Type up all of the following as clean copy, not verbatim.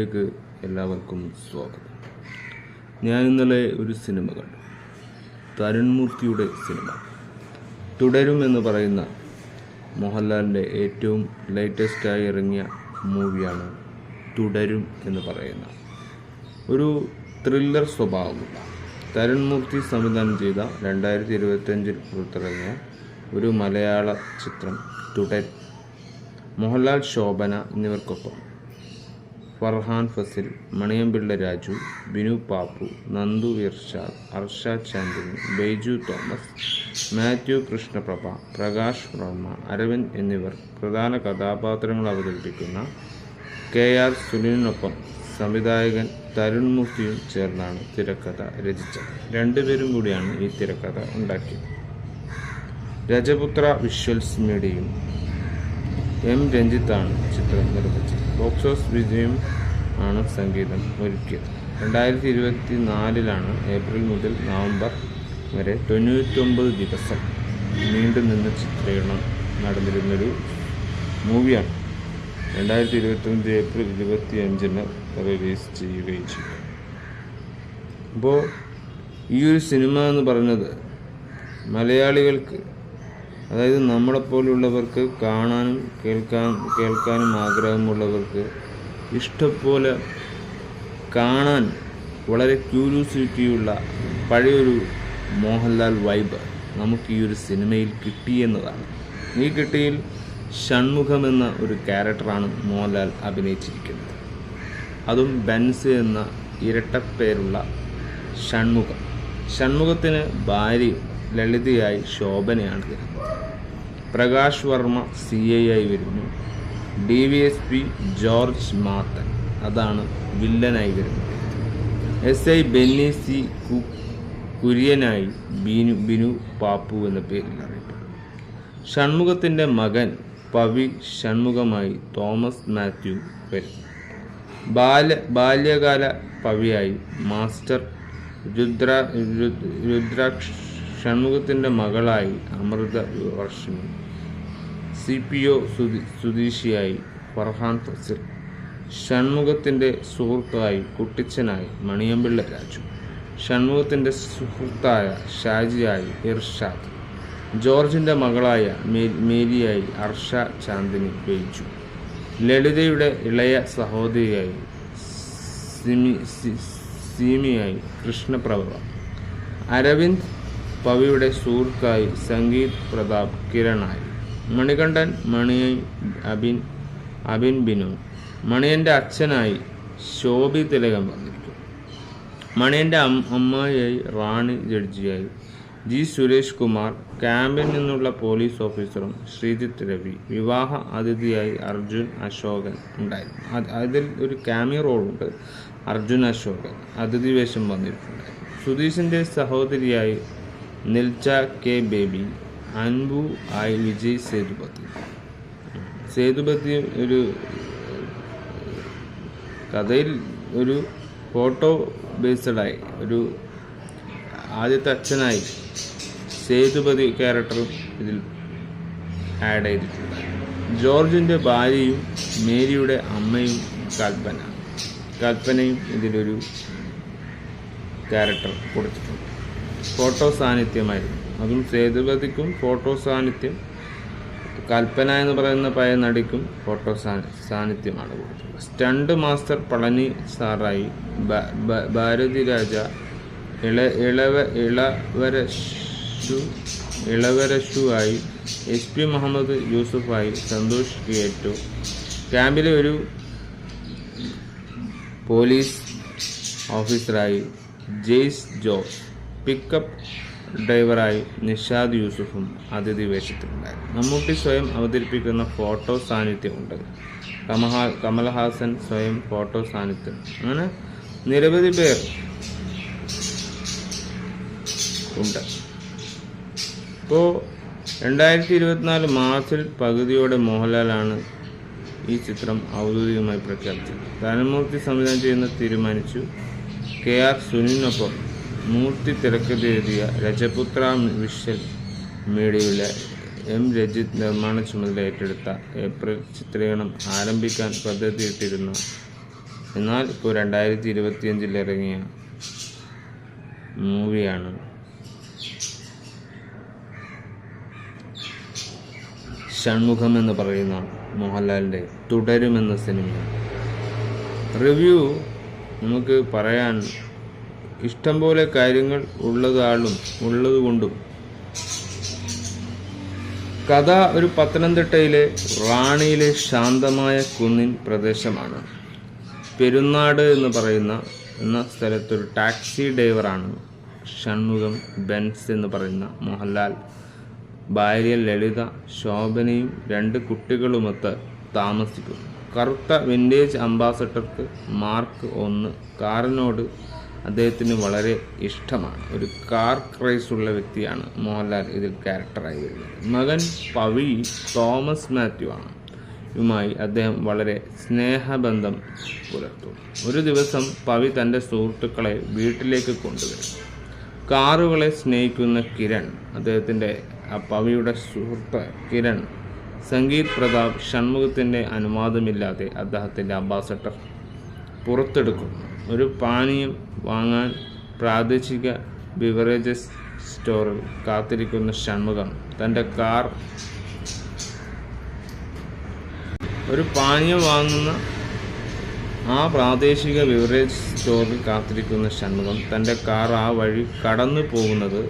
വീഡിയോയിലേക്ക് എല്ലാവർക്കും സ്വാഗതം. ഞാൻ ഇന്നലെ ഒരു സിനിമ കണ്ടു. തരുൺമൂർത്തിയുടെ സിനിമ തുടരും എന്ന് പറയുന്ന മോഹൻലാലിൻ്റെ ഏറ്റവും ലേറ്റസ്റ്റായി ഇറങ്ങിയ മൂവിയാണ് തുടരും എന്ന് പറയുന്ന ഒരു ത്രില്ലർ സ്വഭാവമുള്ള തരുൺമൂർത്തി സംവിധാനം ചെയ്ത 2025 പുറത്തിറങ്ങിയ ഒരു മലയാള ചിത്രം തുടരും. മോഹൻലാൽ, ശോഭന എന്നിവർക്കൊപ്പം ഫർഹാൻ ഫസിൽ, മണിയമ്പിള്ള രാജു, ബിനു പാപ്പു, നന്ദു ഇർഷാദ്, അർഷാദ് ചാന്ദിനി, ബൈജു തോമസ്, മാത്യു കൃഷ്ണപ്രഭ, പ്രകാശ് വർമ്മ, അരവിന്ദ് എന്നിവർ പ്രധാന കഥാപാത്രങ്ങൾ അവതരിപ്പിക്കുന്ന KR സുനിലിനൊപ്പം സംവിധായകൻ തരുൺമൂർത്തിയും ചേർന്നാണ് തിരക്കഥ രചിച്ചത്. രണ്ടുപേരും കൂടിയാണ് ഈ തിരക്കഥ ഉണ്ടാക്കിയത്. രജപുത്ര വിഷ്വൽസ് മീഡിയയും M രഞ്ജിത്താണ് ചിത്രം നിർമ്മിച്ചത്. ബോക്സ് ഓഫീസ് വിജയം ആണ് സംഗീതം ഒരുക്കിയത്. 2024 ഏപ്രിൽ മുതൽ നവംബർ വരെ 99 ദിവസം നീണ്ടുനിന്ന ചിത്രീകരണം നടന്നിരുന്നൊരു മൂവിയാണ്. 2025 ഏപ്രിൽ 25 റിലീസ് ചെയ്യുകയും ചെയ്തു. അപ്പോൾ ഈ ഒരു സിനിമ എന്ന് പറയുന്നത് മലയാളികൾക്ക്, അതായത് നമ്മളെപ്പോലുള്ളവർക്ക്, കാണാനും കേൾക്കാനും ആഗ്രഹമുള്ളവർക്ക് ഇഷ്ടംപോലെ കാണാൻ വളരെ ക്യൂരിയോസിറ്റിയുള്ള പഴയൊരു മോഹൻലാൽ വൈബ് നമുക്ക് ഈ ഒരു സിനിമയിൽ കിട്ടിയെന്നതാണ്. ഈ കിട്ടിയിൽ ഷൺമുഖം എന്ന ഒരു ക്യാരക്ടറാണ് മോഹൻലാൽ അഭിനയിച്ചിരിക്കുന്നത്. അതും ബെൻസ് എന്ന ഇരട്ടപ്പേരുള്ള ഷൺമുഖത്തിന് ഭാര്യ ലളിതയായി ശോഭനയാണ് വരുന്നത്. പ്രകാശ് വർമ്മ CI ആയി വരുന്നു. DVSP ജോർജ് മാത്തൻ, അതാണ് വില്ലനായി വരുന്നത്. SI ബെന്നി C കുര്യനായി ബിനു പാപ്പു എന്ന പേരിൽ അറിയപ്പെടുന്നു. ഷൺമുഖത്തിൻ്റെ മകൻ പവി ഷൺമുഖമായി തോമസ് മാത്യു വരുന്നു. ബാല്യകാല പവിയായി മാസ്റ്റർ രുദ്രാക്ഷ്, ഷൺമുഖത്തിൻ്റെ മകളായി അമൃത വർഷിണി, CPO സുധീഷിയായി ഫർഹാൻ ഫസിൽ, ഷൺമുഖത്തിൻ്റെ സുഹൃത്തായി കുട്ടിച്ചനായി മണിയമ്പിള്ള രാജു, ഷൺമുഖത്തിൻ്റെ സുഹൃത്തായ ഷാജിയായി ഇർഷാദ്, ജോർജിൻ്റെ മകളായ മേരിയായി അർഷ ചാന്ദിനി ബൈജു, ലളിതയുടെ ഇളയ സഹോദരിയായി സീമിയായി കൃഷ്ണപ്രഭ, അരവിന്ദ് പവിയുടെ സുഹൃത്തായി സംഗീത് പ്രതാപ് കിരണായി, മണികണ്ഠൻ മണിയായി അബിൻ ബിനു, മണിയൻ്റെ അച്ഛനായി ശോഭി തിലകം വന്നിരിക്കും. മണിയൻ്റെ അമ്മായിയായി റാണി ജഡ്ജിയായി സുരേഷ് കുമാർ, ക്യാമ്പിൽ നിന്നുള്ള പോലീസ് ഓഫീസറും ശ്രീജിത്ത് രവി, വിവാഹ അതിഥിയായി അർജുൻ അശോകൻ ഉണ്ടായിരുന്നു. അതിൽ ഒരു ക്യാമിയോ റോളുണ്ട്. അർജുൻ അശോകൻ അതിഥി വേഷം വന്നിട്ടുണ്ടായിരുന്നു. സുധീഷിൻ്റെ സഹോദരിയായി നിൽച്ച K ബേബി, അൻപു ആയി വിജയ് സേതുപതി ഒരു കഥയിൽ ഒരു ഫോട്ടോ ബേസ്ഡായി ഒരു ആദ്യത്തെ അച്ഛനായി സേതുപതി ക്യാരക്ടറും ഇതിൽ ആഡ് ചെയ്തിട്ടുണ്ട്. ജോർജിൻ്റെ ഭാര്യയും മേരിയുടെ അമ്മയും കൽപ്പനയും ഇതിലൊരു ക്യാരക്ടർ കൊടുത്തിട്ടുണ്ട്. ഫോട്ടോ സാന്നിധ്യമായിരുന്നു. അതും സേതുപതിക്കും ഫോട്ടോ സാന്നിധ്യം, കൽപ്പന എന്ന് പറയുന്ന പഴയ നടിക്കും ഫോട്ടോ സാന്നിധ്യമാണ് കൊടുത്തിട്ടുള്ളത്. സ്റ്റണ്ട് മാസ്റ്റർ പളനി സാറായി ഭാരതി രാജ, ഇളവരശുവായി SP മുഹമ്മദ് യൂസുഫായി സന്തോഷ് കിയേറ്റോ, ക്യാമ്പിലെ ഒരു പോലീസ് ഓഫീസറായി ജെയ്സ് ജോസ്, പിക്കപ്പ് ഡ്രൈവറായി നിഷാദ് യൂസുഫും അതിഥി വേഷത്തിലുണ്ടായിരുന്നു. മമ്മൂട്ടി സ്വയം അവതരിപ്പിക്കുന്ന ഫോട്ടോ സാന്നിധ്യമുണ്ട്. കമൽഹാസൻ സ്വയം ഫോട്ടോ സാന്നിധ്യം, അങ്ങനെ നിരവധി പേർ ഉണ്ട്. ഇപ്പോൾ 2024 മാർച്ചിൽ പകുതിയോടെ മോഹൻലാലാണ് ഈ ചിത്രം ഔദ്യോഗികമായി പ്രഖ്യാപിച്ചത്. തരുൺമൂർത്തി സംവിധാനം ചെയ്യുന്ന തീരുമാനിച്ചു. KR സുനിലിനൊപ്പം മൂർത്തി തിരക്കഥ എഴുതിയ രജപുത്ര വിഷ്വൽ മീഡിയയിലെ M രഞ്ജിത്ത് നിർമ്മാണ ചുമതല ഏറ്റെടുത്ത ഏപ്രിൽ ചിത്രീകരണം ആരംഭിക്കാൻ പദ്ധതിയിട്ടിരുന്ന എന്നാൽ ഇപ്പോൾ 2025 ഇറങ്ങിയ മൂവിയാണ് ഷൺമുഖം എന്ന് പറയുന്ന മോഹൻലാലിൻ്റെ തുടരുമെന്ന സിനിമ. റിവ്യൂ നമുക്ക് പറയാൻ ഇഷ്ടംപോലെ കാര്യങ്ങൾ ഉള്ളതുകൊണ്ടും കഥ ഒരു പത്തനംതിട്ടയിലെ റാണിയിലെ ശാന്തമായ കുന്നിൻ പ്രദേശമാണ്. പെരുന്നാട് എന്ന് പറയുന്ന സ്ഥലത്തൊരു ടാക്സി ഡ്രൈവറാണ് ഷൺമുഖം ബെൻസ് എന്ന് പറയുന്ന മോഹൻലാൽ. ഭാര്യ ലളിത, ശോഭനയും 2 കുട്ടികളുമൊത്ത് താമസിക്കുന്നു. കറുത്ത വിൻറ്റേജ് അംബാസഡർക്ക് മാർക്ക് 1 കാറിനോട് അദ്ദേഹത്തിന് വളരെ ഇഷ്ടമാണ്. ഒരു കാർ ക്രൈസ് ഉള്ള വ്യക്തിയാണ് മോഹൻലാൽ ഇതിൽ ക്യാരക്ടറായി വരുന്നത്. മകൻ പവി തോമസ് മാത്യു ആണ്. യുമായി അദ്ദേഹം വളരെ സ്നേഹബന്ധം പുലർത്തും. ഒരു ദിവസം പവി തൻ്റെ സുഹൃത്തുക്കളെ വീട്ടിലേക്ക് കൊണ്ടുവരും. കാറുകളെ സ്നേഹിക്കുന്ന കിരൺ, അദ്ദേഹത്തിൻ്റെ പവിയുടെ സുഹൃത്ത് കിരൺ, സംഗീത് പ്രതാപ് ഷൺമുഖത്തിൻ്റെ അനുവാദമില്ലാതെ അദ്ദേഹത്തിൻ്റെ അംബാസഡർ പുറത്തെടുക്കുന്നു. ഒരു പാനീയം വാങ്ങാൻ പ്രാദേശിക ബിവറേജസ് സ്റ്റോറിൽ കാത്തിരിക്കുന്ന ഷൺമുഖം തൻ്റെ കാർ ആ വഴി കടന്നു പോകുന്നത്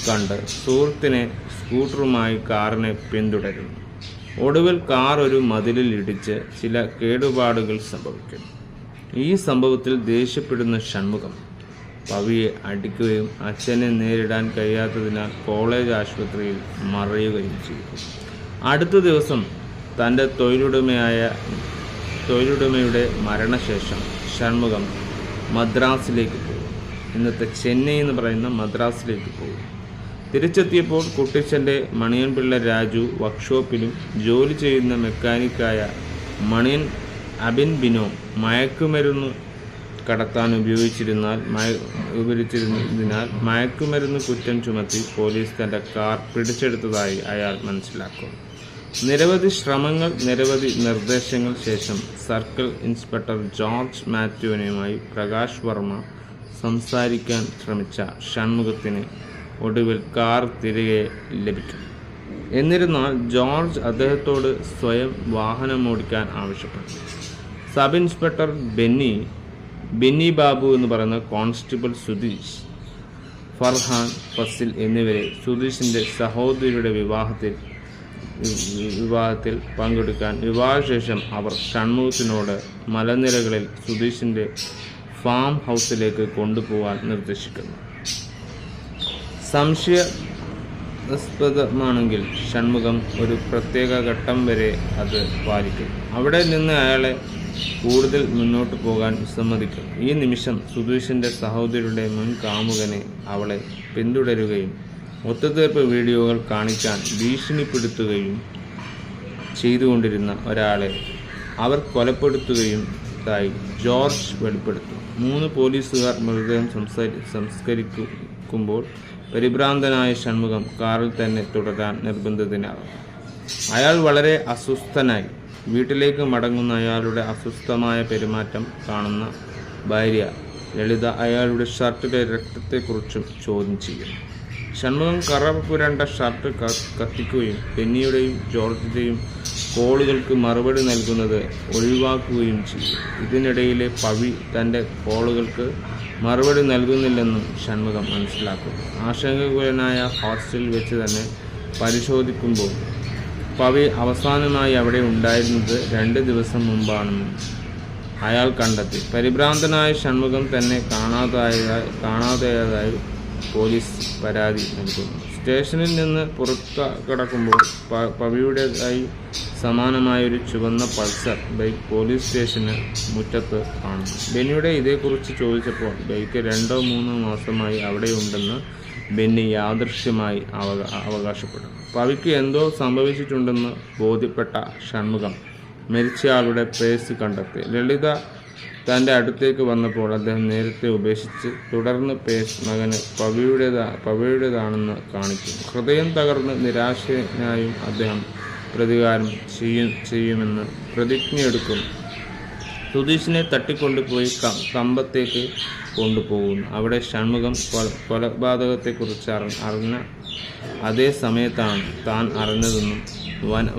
കണ്ട് സുഹൃത്തിനെ സ്കൂട്ടറുമായി കാറിനെ പിന്തുടരുന്നു. ഒടുവിൽ കാർ ഒരു മതിലിൽ ഇടിച്ച് ചില കേടുപാടുകൾ സംഭവിക്കുന്നു. ഈ സംഭവത്തിൽ ദേഷ്യപ്പെടുന്ന ഷൺമുഖം പവിയെ അടിക്കുകയും അച്ഛനെ നേരിടാൻ കഴിയാത്തതിനാൽ കോളേജ് ആശുപത്രിയിൽ മറയുകയും ചെയ്തു. അടുത്ത ദിവസം തൻ്റെ തൊഴിലുടമയുടെ മരണശേഷം ഷൺമുഖം മദ്രാസിലേക്ക് പോകും. ഇന്നത്തെ ചെന്നൈ എന്ന് പറയുന്ന മദ്രാസിലേക്ക് പോകും. തിരിച്ചെത്തിയപ്പോൾ കുട്ടിച്ചൻ്റെ മണിയൻപിള്ള രാജു വർക്ക്ഷോപ്പിലും ജോലി ചെയ്യുന്ന മെക്കാനിക്കായ മണിയൻ അബിൻ ബിനോ മയക്കുമരുന്ന് കടത്താൻ ഉപയോഗിച്ചിരുന്നതിനാൽ മയക്കുമരുന്ന് കുറ്റം ചുമത്തി പോലീസ് തൻ്റെ കാർ പിടിച്ചെടുത്തതായി അയാൾ മനസ്സിലാക്കുന്നു. നിരവധി നിർദ്ദേശങ്ങൾ ശേഷം സർക്കിൾ ഇൻസ്പെക്ടർ ജോർജ് മാത്യുവിനുമായി പ്രകാശ് വർമ്മ സംസാരിക്കാൻ ശ്രമിച്ച ഷൺമുഖത്തിന് ഒടുവിൽ കാർ തിരികെ ലഭിക്കും. എന്നിരുന്നാൽ ജോർജ് അദ്ദേഹത്തോട് സ്വയം വാഹനമോടിക്കാൻ ആവശ്യപ്പെട്ടു. സബ് ഇൻസ്പെക്ടർ ബെന്നി ബാബു എന്ന് പറയുന്ന കോൺസ്റ്റബിൾ സുധീഷ്, ഫർഹാൻ, ഫസിൽ എന്നിവരെ സുധീഷിൻ്റെ സഹോദരിയുടെ വിവാഹത്തിൽ പങ്കെടുക്കാൻ വിവാഹശേഷം അവർ ഷൺമുഖത്തിനോട് മലനിരകളിൽ സുധീഷിൻ്റെ ഫാം ഹൗസിലേക്ക് കൊണ്ടുപോകാൻ നിർദ്ദേശിക്കുന്നു. സംശയാസ്പദമാണെങ്കിൽ ഷൺമുഖം ഒരു പ്രത്യേക ഘട്ടം വരെ അത് പാലിക്കും. അവിടെ നിന്ന് അയാളെ കൂടുതൽ മുന്നോട്ട് പോകാൻ വിസമ്മതിക്കും. ഈ നിമിഷം സുധീഷിൻ്റെ സഹോദരിയുടെ മുൻ കാമുകനെ അവളെ പിന്തുടരുകയും ഒത്തുതീർപ്പ് വീഡിയോകൾ കാണിക്കാൻ ഭീഷണിപ്പെടുത്തുകയും ചെയ്തുകൊണ്ടിരുന്ന ഒരാളെ അവർ കൊലപ്പെടുത്തുകയുമായി ജോർജ് വെളിപ്പെടുത്തും. 3 പോലീസുകാർ മൃതദേഹം സംസ്കരിക്കുമ്പോൾ പരിഭ്രാന്തനായ ഷൺമുഖം കാറിൽ തന്നെ തുടരാൻ നിർബന്ധിതനാകും. അയാൾ വളരെ അസ്വസ്ഥനായി വീട്ടിലേക്ക് മടങ്ങുന്ന അയാളുടെ അസ്വസ്ഥമായ പെരുമാറ്റം കാണുന്ന ഭാര്യ ലളിത അയാളുടെ ഷർട്ടിലെ രക്തത്തെക്കുറിച്ചും ചോദ്യം ചെയ്യും. ഷൺമുഖം കറ പുരണ്ട ഷർട്ട് കത്തിക്കുകയും ബെന്നിയുടെയും ജോർജിൻ്റെയും കോളുകൾക്ക് മറുപടി നൽകുന്നത് ഒഴിവാക്കുകയും ചെയ്യും. ഇതിനിടയിലെ പവി തൻ്റെ കോളുകൾക്ക് മറുപടി നൽകുന്നില്ലെന്നും ഷൺമുഖം മനസ്സിലാക്കുന്നു. ആശങ്കാകുലനായ ഹോസ്റ്റലിൽ വെച്ച് തന്നെ പരിശോധിക്കുമ്പോൾ പവി അവസാനമായി അവിടെ ഉണ്ടായിരുന്നത് 2 ദിവസം മുമ്പാണെന്നും അയാൾ കണ്ടെത്തി. പരിഭ്രാന്തനായ ഷൺമുഖം തന്നെ കാണാതായതായി പോലീസ് പരാതി നൽകുന്നു. സ്റ്റേഷനിൽ നിന്ന് പുറത്തു കടക്കുമ്പോൾ പവിയുടേതായി സമാനമായൊരു ചുവന്ന പൾസർ ബൈക്ക് പോലീസ് സ്റ്റേഷന് മുറ്റത്ത് കാണുന്നു. ബെന്നിയുടെ ഇതേക്കുറിച്ച് ചോദിച്ചപ്പോൾ ബൈക്ക് 2-3 മാസമായി അവിടെയുണ്ടെന്ന് ബെന്നി യാദൃശ്യമായി അവകാശപ്പെടുന്നു. പവിക്ക് എന്തോ സംഭവിച്ചിട്ടുണ്ടെന്ന് ബോധ്യപ്പെട്ട ഷൺമുഖം മരിച്ചയാളുടെ പേഴ്സ് കണ്ടെത്തി. ലളിത തൻ്റെ അടുത്തേക്ക് വന്നപ്പോൾ അദ്ദേഹം നേരത്തെ ഉപേക്ഷിച്ച് തുടർന്ന് പേഴ്സ് മകന് പവിയുടേതാണെന്ന് കാണിക്കുന്നു. ഹൃദയം തകർന്ന് നിരാശനായും അദ്ദേഹം പ്രതികാരം ചെയ്യുമെന്ന് പ്രതിജ്ഞയെടുക്കുന്നു. സുധീഷിനെ തട്ടിക്കൊണ്ടുപോയി കമ്പത്തേക്ക് കൊണ്ടുപോകുന്നു. അവിടെ ഷൺമുഖം കൊലപാതകത്തെക്കുറിച്ച് അറിഞ്ഞ അതേ സമയത്താണ് താൻ അറിഞ്ഞതെന്നും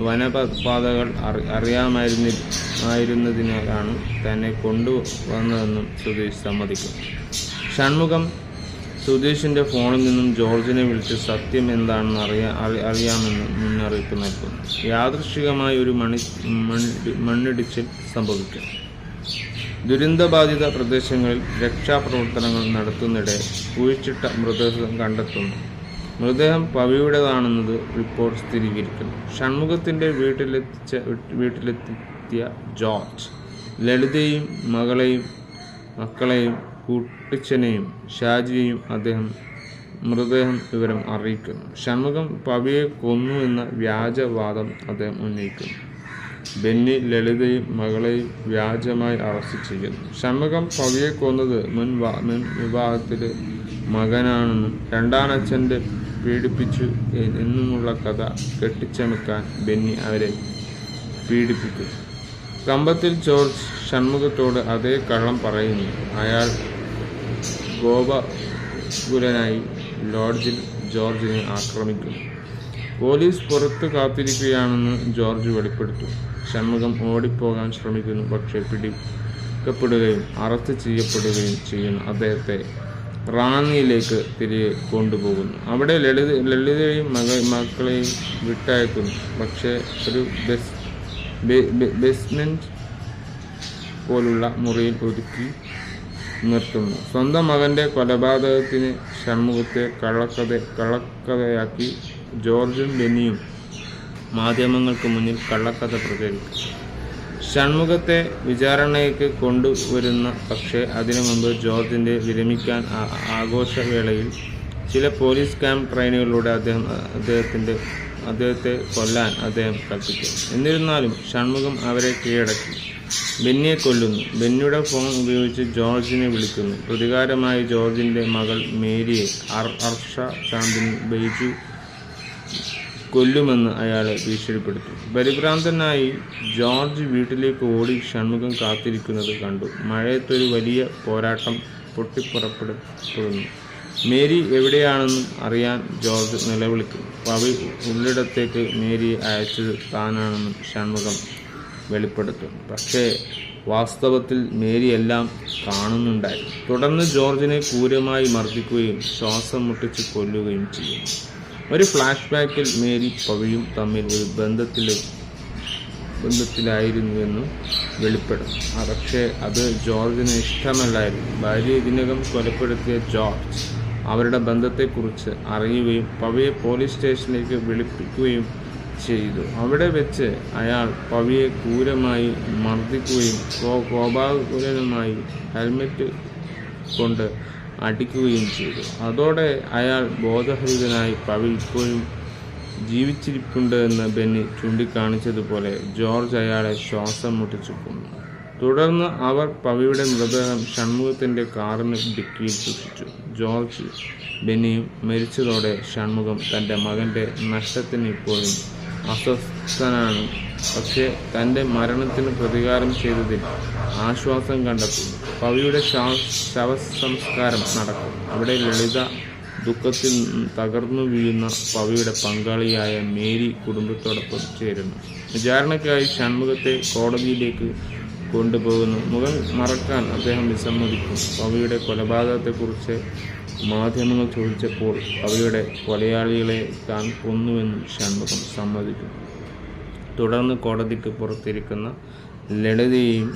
വനപാതകൾ അറിയാമായിരുന്നതിനാലാണ് തന്നെ കൊണ്ടുവന്നതെന്നും സുധീഷ് സമ്മതിക്കുന്നു. ഷൺമുഖം സുധീഷിൻ്റെ ഫോണിൽ നിന്നും ജോർജിനെ വിളിച്ച് സത്യം എന്താണെന്ന് അറിയാമെന്ന് മുന്നറിയിപ്പ് നൽകുന്നു. യാദൃശ്ചികമായി ഒരു മണ്ണിടിച്ചിൽ സംഭവിക്കും. ദുരന്തബാധിത പ്രദേശങ്ങളിൽ രക്ഷാപ്രവർത്തനങ്ങൾ നടത്തുന്നിടെ കുഴിച്ചിട്ട മൃതദേഹം കണ്ടെത്തുന്നു. മൃതദേഹം പവിയുടേതാണെന്നത് റിപ്പോർട്ട് സ്ഥിരീകരിക്കുന്നു. ഷൺമുഖത്തിൻ്റെ വീട്ടിലെത്തിയ ജോർജ് ലളിതയും മക്കളെയും കൂട്ടിച്ചനെയും ഷാജിയെയും മൃതദേഹം വിവരം അറിയിക്കുന്നു. ഷൺമുഖം പവിയെ കൊന്നു എന്ന വ്യാജവാദം അദ്ദേഹം ഉന്നയിക്കുന്നു. ബെന്നി ലളിതയും മകളെയും വ്യാജമായി അറസ്റ്റ് ചെയ്യുന്നു. ഷൺമുഖം പവിയെ കൊന്നത് മുൻ വിവാഹത്തിലെ മകനാണെന്നും രണ്ടാനച്ഛൻ്റെ പീഡിപ്പിച്ചു എന്നുമുള്ള കഥ കെട്ടിച്ചമക്കാൻ ബെന്നി അവരെ പീഡിപ്പിക്കുന്നു. കമ്പത്തിൽ ജോർജ് ഷൺമുഖത്തോട് അതേ കള്ളം പറയുന്നു. അയാൾ ഗോപകുലനായി ലോഡ്ജിൽ ജോർജിനെ ആക്രമിക്കുന്നു. പോലീസ് പുറത്ത് കാത്തിരിക്കുകയാണെന്ന് ജോർജ് വെളിപ്പെടുത്തുന്നു. ഷൺമുഖം ഓടിപ്പോകാൻ ശ്രമിക്കുന്നു. പക്ഷേ പിടിക്കപ്പെടുകയും അറസ്റ്റ് ചെയ്യപ്പെടുകയും ചെയ്യുന്നു. അദ്ദേഹത്തെ റാന്നിയിലേക്ക് തിരികെ കൊണ്ടുപോകുന്നു. അവിടെ ലളിതയെയും മക്കളെയും വിട്ടയക്കുന്നു. പക്ഷേ ഒരു ബേസ്മെന്റ് പോലുള്ള മുറിയിൽ ഒതുക്കി നിർത്തുന്നു. സ്വന്തം മകൻ്റെ കൊലപാതകത്തിന് ഷൺമുഖത്തെ കള്ളക്കഥയാക്കി ജോർജും ബെന്നിയും മാധ്യമങ്ങൾക്ക് മുന്നിൽ കള്ളക്കഥ പ്രചരിക്കും. ഷൺമുഖത്തെ വിചാരണയ്ക്ക് കൊണ്ടുവരുന്ന പക്ഷേ അതിനു മുമ്പ് ജോർജിൻ്റെ വിരമിക്കാൻ ആഘോഷവേളയിൽ ചില പോലീസ് ക്യാമ്പ് ട്രെയിനുകളിലൂടെ അദ്ദേഹത്തെ കൊല്ലാൻ അദ്ദേഹം കൽപ്പിക്കും. എന്നിരുന്നാലും ഷൺമുഖം അവരെ കീഴടക്കി ബെന്നിയെ കൊല്ലുന്നു. ബെന്നിയുടെ ഫോൺ ഉപയോഗിച്ച് ജോർജിനെ വിളിക്കുന്നു. പ്രതികാരമായി ജോർജിൻ്റെ മകൾ മേരിയെ അർഷ ചാന്ദിനി ബൈജു കൊല്ലുമെന്ന് അയാളെ ഭീഷണിപ്പെടുത്തും. പരിഭ്രാന്തനായി ജോർജ് വീട്ടിലേക്ക് ഓടി ഷൺമുഖം കാത്തിരിക്കുന്നത് കണ്ടു. മഴയത്തൊരു വലിയ പോരാട്ടം പൊട്ടിപ്പുറപ്പെടുന്നു. മേരി എവിടെയാണെന്നും അറിയാൻ ജോർജ് നിലവിളിക്കുന്നു. പവി ഉള്ളിടത്തേക്ക് മേരിയെ അയച്ചത് താനാണെന്നും ഷൺമുഖം വെളിപ്പെടുത്തും. പക്ഷേ വാസ്തവത്തിൽ മേരി എല്ലാം കാണുന്നുണ്ടായിരുന്നു. തുടർന്ന് ജോർജിനെ ക്രൂരമായി മർദ്ദിക്കുകയും ശ്വാസം മുട്ടിച്ച് കൊല്ലുകയും ചെയ്യും. ഒരു ഫ്ലാഷ് ബാക്കിൽ മേരി പവിയും തമ്മിൽ ഒരു ബന്ധത്തിലായിരുന്നുവെന്നും വെളിപ്പെടുന്നു. പക്ഷേ അത് ജോർജിന് ഇഷ്ടമല്ലായിരുന്നു. ഭാര്യ ഇതിനകം കൊലപ്പെടുത്തിയ ജോർജ് അവരുടെ ബന്ധത്തെക്കുറിച്ച് അറിയുകയും പവിയെ പോലീസ് സ്റ്റേഷനിലേക്ക് വിളിപ്പിക്കുകയും ചെയ്തു. അവിടെ വെച്ച് അയാൾ പവിയെ ക്രൂരമായി മർദ്ദിക്കുകയും കോപാകുലനുമായി ഹെൽമെറ്റ് കൊണ്ട് അടിക്കുകയും ചെയ്തു. അതോടെ അയാൾ ബോധരഹിതനായി. പവി ഇപ്പോഴും ജീവിച്ചിരിപ്പുണ്ട് എന്ന് ബെന്നി ചൂണ്ടിക്കാണിച്ചതുപോലെ ജോർജ് അയാളെ ശ്വാസം മുട്ടിച്ചു കൊന്നു. തുടർന്ന് അവർ പവിയുടെ മൃതദേഹം ഷൺമുഖത്തിൻ്റെ കാറിന് ഡിക്കിയിൽ സൂക്ഷിച്ചു. ജോർജ് ബെന്നിയും മരിച്ചതോടെ ഷൺമുഖം തൻ്റെ മകൻ്റെ നഷ്ടത്തിന് ഇപ്പോഴും അസ്വസ്ഥനാണ്. പക്ഷേ തൻ്റെ മരണത്തിന് പ്രതികാരം ചെയ്തതിൽ ആശ്വാസം കണ്ടെത്തുന്നു. പവിയുടെ ശവസംസ്കാരം നടക്കും. അവിടെ ലളിത ദുഃഖത്തിൽ തകർന്നു വീഴുന്ന പവിയുടെ പങ്കാളിയായ മേരി കുടുംബത്തോടൊപ്പം ചേരുന്നു. വിചാരണയ്ക്കായി ഷൺമുഖത്തെ കോടതിയിലേക്ക് കൊണ്ടുപോകുന്നു. മുഖം മറക്കാൻ അദ്ദേഹം വിസമ്മതിക്കും. പവിയുടെ കൊലപാതകത്തെക്കുറിച്ച് മാധ്യമങ്ങൾ ചോദിച്ചപ്പോൾ പവിയുടെ കൊലയാളികളെ താൻ കൊന്നുവെന്നും ഷൺമുഖം സമ്മതിക്കുന്നു. തുടർന്ന് കോടതിക്ക് പുറത്തിരിക്കുന്ന ലളിതയെയും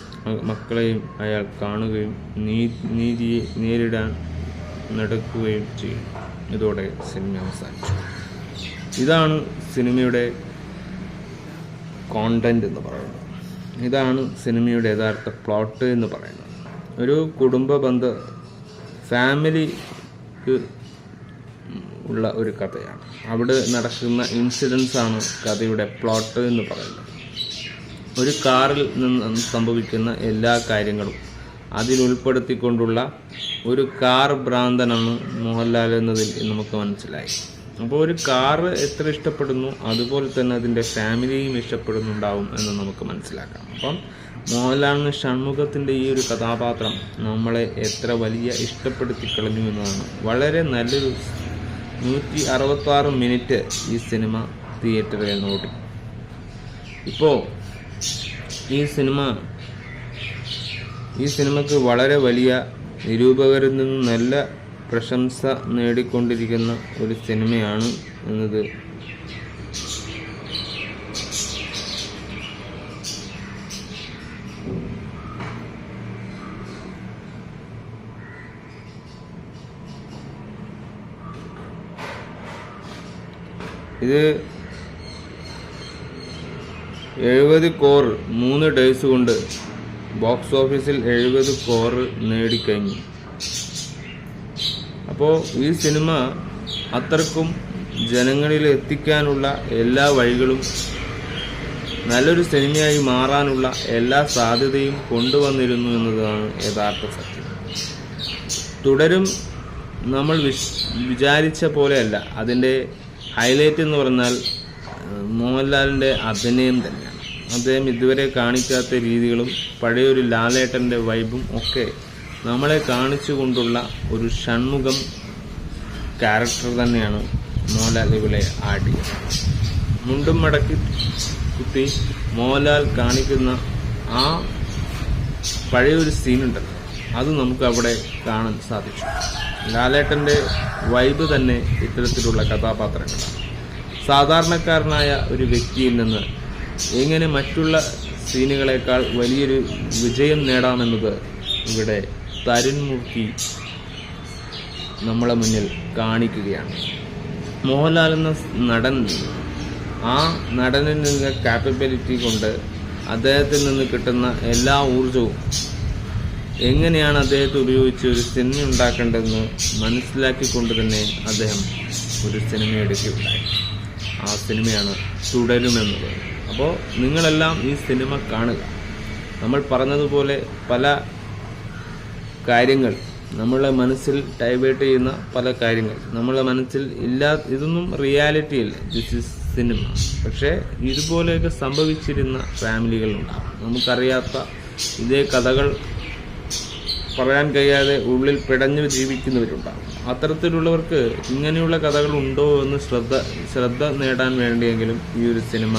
മക്കളെയും അയാൾ കാണുകയും നീതിയെ നേരിടാൻ നടക്കുകയും ചെയ്യും. ഇതോടെ സിനിമ അവസാനിച്ചു. ഇതാണ് സിനിമയുടെ കോണ്ടന്റ് എന്ന് പറയുന്നത്. ഇതാണ് സിനിമയുടെ യഥാർത്ഥ പ്ലോട്ട് എന്ന് പറയുന്നത്. ഒരു കുടുംബ ഫാമിലിക്ക് ഉള്ള ഒരു കഥയാണ്. അവിടെ നടക്കുന്ന ഇൻസിഡൻസ് ആണ് കഥയുടെ പ്ലോട്ട് എന്ന് പറയുന്നത്. ഒരു കാറിൽ നിന്ന് സംഭവിക്കുന്ന എല്ലാ കാര്യങ്ങളും അതിലുൾപ്പെടുത്തിക്കൊണ്ടുള്ള ഒരു കാർ ഭ്രാന്തനാണ് മോഹൻലാൽ എന്നതിൽ നമുക്ക് മനസ്സിലായി. അപ്പോൾ ഒരു കാറ് എത്ര ഇഷ്ടപ്പെടുന്നു അതുപോലെ തന്നെ അതിൻ്റെ ഫാമിലിയും ഇഷ്ടപ്പെടുന്നുണ്ടാവും എന്ന് നമുക്ക് മനസ്സിലാക്കാം. അപ്പം മോഹൻലാലിന് ഷൺമുഖത്തിൻ്റെ ഈ ഒരു കഥാപാത്രം നമ്മളെ എത്ര വലിയ ഇഷ്ടപ്പെടുത്തി കളഞ്ഞു എന്നതാണ്. വളരെ നല്ലൊരു 166 മിനിറ്റ് ഈ സിനിമ തിയേറ്ററിൽ നോക്കി. ഇപ്പോൾ ഈ സിനിമക്ക് വളരെ വലിയ നിരൂപകരിൽ നിന്നും നല്ല പ്രശംസ നേടിക്കൊണ്ടിരിക്കുന്ന ഒരു സിനിമയാണ് എന്നത് ഇത് 70 കോർ 3 ഡേയ്സ് കൊണ്ട് ബോക്സ് ഓഫീസിൽ 70 കോർ നേടിക്കഴിഞ്ഞു. അപ്പോൾ ഈ സിനിമ അത്രക്കും ജനങ്ങളിൽ എത്തിക്കാനുള്ള എല്ലാ വഴികളും, നല്ലൊരു സിനിമയായി മാറാനുള്ള എല്ലാ സാധ്യതയും കൊണ്ടുവന്നിരുന്നു എന്നതാണ് യഥാർത്ഥ സത്യം. തുടരും നമ്മൾ വിചാരിച്ച പോലെയല്ല. അതിൻ്റെ ഹൈലൈറ്റ് എന്ന് പറഞ്ഞാൽ മോഹൻലാലിൻ്റെ അഭിനയം തന്നെയാണ്. അദ്ദേഹം ഇതുവരെ കാണിക്കാത്ത രീതികളും പഴയൊരു ലാലേട്ടൻ്റെ വൈബും ഒക്കെ നമ്മളെ കാണിച്ചുകൊണ്ടുള്ള ഒരു ഷൺമുഖം ക്യാരക്ടർ തന്നെയാണ് മോഹൻലാൽ ഇവിടെ ആടിയത്. മുണ്ടും മടക്കി കുത്തി മോഹൻലാൽ കാണിക്കുന്ന ആ പഴയൊരു സീനുണ്ടല്ലോ, അത് നമുക്ക് അവിടെ കാണാൻ സാധിച്ചു. ലാലേട്ടൻ്റെ വൈബ് തന്നെ ഇത്തരത്തിലുള്ള കഥാപാത്രങ്ങളാണ്. സാധാരണക്കാരനായ ഒരു വ്യക്തിയിൽ നിന്ന് എങ്ങനെ മറ്റുള്ള സീനുകളെക്കാൾ വലിയൊരു വിജയം നേടാമെന്നത് ഇവിടെ തരുൺ മൂർത്തി നമ്മളെ മുന്നിൽ കാണിക്കുകയാണ്. മോഹൻലാൽ എന്ന നടൻ, ആ നടനിൽ നിന്ന് കാപ്പബിലിറ്റി കൊണ്ട് അദ്ദേഹത്തിൽ നിന്ന് കിട്ടുന്ന എല്ലാ ഊർജവും എങ്ങനെയാണ് അദ്ദേഹത്തെ ഉപയോഗിച്ച് ഒരു സിനിമ ഉണ്ടാക്കേണ്ടതെന്ന് മനസ്സിലാക്കിക്കൊണ്ട് തന്നെ അദ്ദേഹം ഒരു സിനിമ എടുക്കുകയുണ്ടായി. ആ സിനിമയാണ് തുടരുമെന്നത്. അപ്പോൾ നിങ്ങളെല്ലാം ഈ സിനിമ കാണുക. നമ്മൾ പറഞ്ഞതുപോലെ പല കാര്യങ്ങൾ നമ്മളെ മനസ്സിൽ ഡൈവേർട്ട് ചെയ്യുന്ന പല കാര്യങ്ങൾ നമ്മളെ മനസ്സിൽ ഇതൊന്നും റിയാലിറ്റി അല്ല, ദിസ് ഈസ് സിനിമ. പക്ഷേ ഇതുപോലെയൊക്കെ സംഭവിച്ചിരുന്ന ഫാമിലികളുണ്ടാകും. നമുക്കറിയാത്ത ഇതേ കഥകൾ പറയാൻ കഴിയാതെ ഉള്ളിൽ പിടഞ്ഞു ജീവിക്കുന്നവരുണ്ടാകും. അത്തരത്തിലുള്ളവർക്ക് ഇങ്ങനെയുള്ള കഥകൾ ഉണ്ടോ എന്ന് ശ്രദ്ധ നേടാൻ വേണ്ടിയെങ്കിലും ഈ ഒരു സിനിമ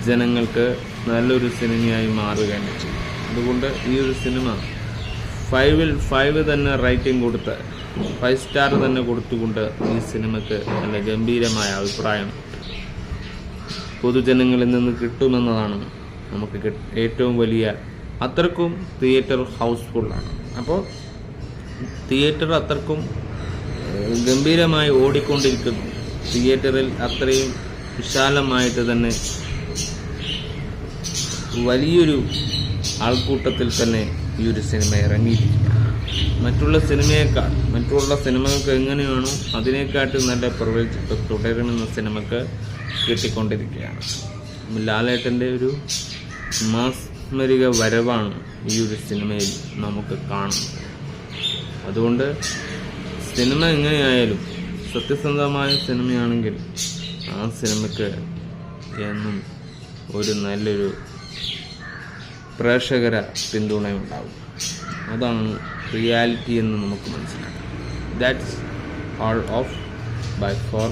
ജനങ്ങൾക്ക് നല്ലൊരു സിനിമയായി മാറുകയാണ് ചെയ്യും. അതുകൊണ്ട് ഈ ഒരു സിനിമ 5ൽ 5 തന്നെ റേറ്റിംഗ് കൊടുത്ത് 5 സ്റ്റാർ തന്നെ കൊടുത്തുകൊണ്ട് ഈ സിനിമയ്ക്ക് നല്ല ഗംഭീരമായ അഭിപ്രായം പൊതുജനങ്ങളിൽ നിന്ന് കിട്ടുമെന്നതാണ് നമുക്ക് ഏറ്റവും വലിയ. അത്രക്കും തിയേറ്റർ ഹൗസ്ഫുള്ളാണ്. അപ്പോൾ തിയേറ്റർ അത്രക്കും ഗംഭീരമായി ഓടിക്കൊണ്ടിരിക്കുന്നു. തിയേറ്ററിൽ അത്രയും വിശാലമായിട്ട് തന്നെ വലിയൊരു ആൾക്കൂട്ടത്തിൽ തന്നെ ഈ ഒരു സിനിമ ഇറങ്ങിയിരിക്കുകയാണ്. മറ്റുള്ള സിനിമകൾക്ക് എങ്ങനെയാണോ അതിനെക്കാട്ടും നല്ല പ്രവചിപ്പ് തുടരുമെന്ന സിനിമക്ക് കിട്ടിക്കൊണ്ടിരിക്കുകയാണ്. ലാലേട്ടൻ്റെ ഒരു മാസ്മരിക വരവാണ് ഈ ഒരു സിനിമയിൽ നമുക്ക് കാണുന്നത്. അതുകൊണ്ട് സിനിമ എങ്ങനെയായാലും സത്യസന്ധമായ സിനിമയാണെങ്കിൽ ആ സിനിമയ്ക്ക് എന്നും ഒരു നല്ലൊരു പ്രേക്ഷകര പിന്തുണയുണ്ടാവും. അതാണ് റിയാലിറ്റി എന്ന് നമുക്ക് മനസ്സിലാക്കാം. That's all of bye four